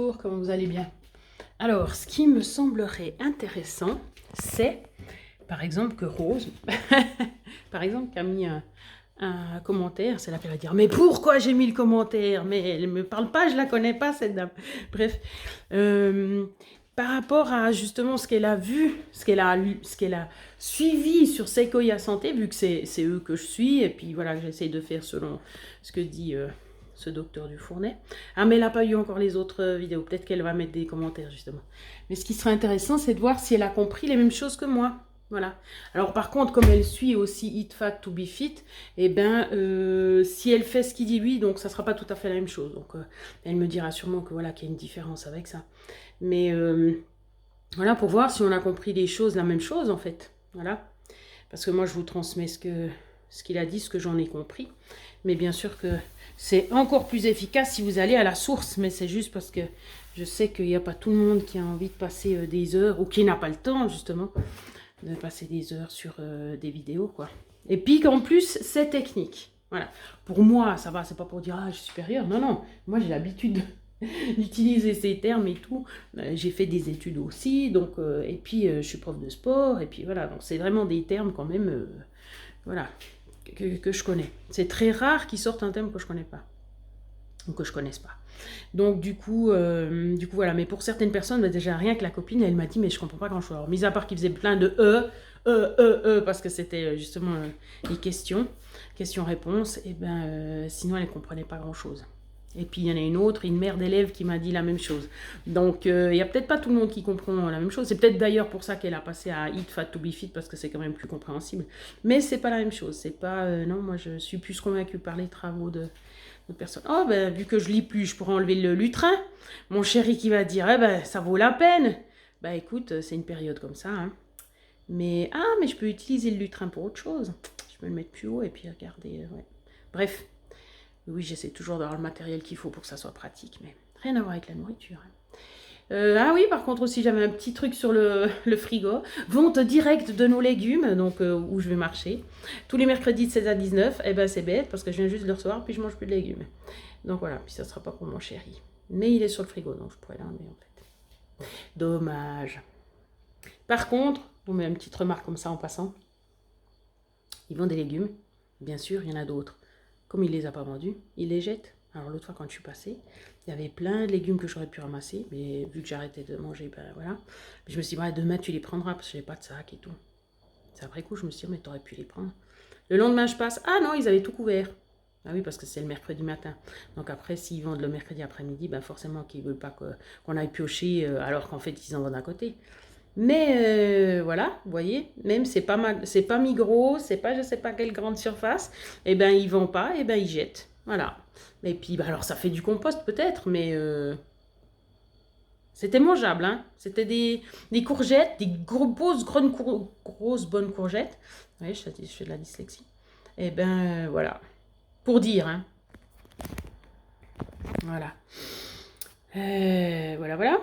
Bonjour, comment vous allez bien? Alors, ce qui me semblerait intéressant, c'est, par exemple, que Rose, par exemple, qui a mis un commentaire, c'est là qu'elle va dire, mais pourquoi j'ai mis le commentaire? Mais elle ne me parle pas, je la connais pas, cette dame. Bref, par rapport à justement ce qu'elle a vu, ce qu'elle a lu, ce qu'elle a suivi sur Sequoia Santé, vu que c'est eux que je suis, et puis voilà, j'essaye de faire selon ce que dit ce docteur Dufournet. Ah, mais elle n'a pas eu encore les autres vidéos. Peut-être qu'elle va mettre des commentaires, justement. Mais ce qui serait intéressant, c'est de voir si elle a compris les mêmes choses que moi. Voilà. Alors, par contre, comme elle suit aussi Eat Fat to Be Fit, eh ben, si elle fait ce qu'il dit lui, donc ça ne sera pas tout à fait la même chose. Donc, elle me dira sûrement que voilà, qu'il y a une différence avec ça. Mais voilà, pour voir si on a compris les choses, la même chose, en fait. Voilà. Parce que moi, je vous transmets ce qu'il a dit, ce que j'en ai compris. Mais bien sûr que c'est encore plus efficace si vous allez à la source. Mais c'est juste parce que je sais qu'il n'y a pas tout le monde qui a envie de passer des heures, ou qui n'a pas le temps, justement, de passer des heures sur des vidéos, quoi. Et puis qu'en plus, c'est technique. Voilà. Pour moi, ça va, c'est pas pour dire, ah, je suis supérieure. Non, non. Moi, j'ai l'habitude d'utiliser ces termes et tout. J'ai fait des études aussi, donc, et puis je suis prof de sport, et puis voilà. Donc, c'est vraiment des termes quand même, voilà, que je connais. C'est très rare qu'ils sortent un terme que je connais pas, ou que je connaisse pas. Donc du coup voilà. Mais pour certaines personnes, bah, déjà rien que la copine, elle m'a dit, mais je comprends pas grand-chose. Alors, mis à part qu'ils faisaient plein de parce que c'était justement les questions-réponses, et ben sinon elle ne comprenait pas grand-chose. Et puis il y en a une mère d'élève qui m'a dit la même chose. Donc il n'y a peut-être pas tout le monde qui comprend la même chose. C'est peut-être d'ailleurs pour ça qu'elle a passé à Eat Fat to Be Fit, parce que c'est quand même plus compréhensible. Mais c'est pas la même chose. C'est pas non, moi je suis plus convaincue par les travaux de personnes. Oh ben vu que je lis plus, je pourrais enlever le lutrin. Mon chéri qui va dire, eh ben ça vaut la peine. Bah écoute, c'est une période comme ça, hein. Mais mais je peux utiliser le lutrin pour autre chose. Je peux le mettre plus haut et puis regarder. Ouais. Bref, oui, j'essaie toujours d'avoir le matériel qu'il faut pour que ça soit pratique, mais rien à voir avec la nourriture, hein. Ah oui, par contre aussi, j'avais un petit truc sur le frigo. Vente directe de nos légumes, donc où je vais marcher. Tous les mercredis de 16 à 19, eh ben c'est bête, parce que je viens juste de le recevoir, puis je mange plus de légumes. Donc voilà, puis ça sera pas pour mon chéri. Mais il est sur le frigo, donc je pourrais l'enlever en fait. Dommage. Par contre, on met une petite remarque comme ça en passant. Ils vendent des légumes, bien sûr, il y en a d'autres. Comme il ne les a pas vendus, il les jette. Alors l'autre fois quand je suis passée, il y avait plein de légumes que j'aurais pu ramasser, mais vu que j'arrêtais de manger, ben voilà. Je me suis dit, ouais, demain tu les prendras parce que j'ai pas de sac et tout. C'est après coup, je me suis dit, mais t'aurais pu les prendre. Le lendemain, je passe, ah non, ils avaient tout couvert. Ah oui, parce que c'est le mercredi matin. Donc après, s'ils vendent le mercredi après-midi, ben forcément qu'ils ne veulent pas qu'on aille piocher, alors qu'en fait, ils en vendent à côté. Mais voilà, vous voyez, même c'est pas Migros, c'est pas je sais pas quelle grande surface, et ben ils vendent pas, et ben ils jettent, voilà. Et puis bah, alors ça fait du compost peut-être, mais c'était mangeable, hein. C'était des courgettes, des grosses bonnes courgettes. Oui, je fais de la dyslexie. Et ben voilà, pour dire, hein. Voilà. Voilà, voilà.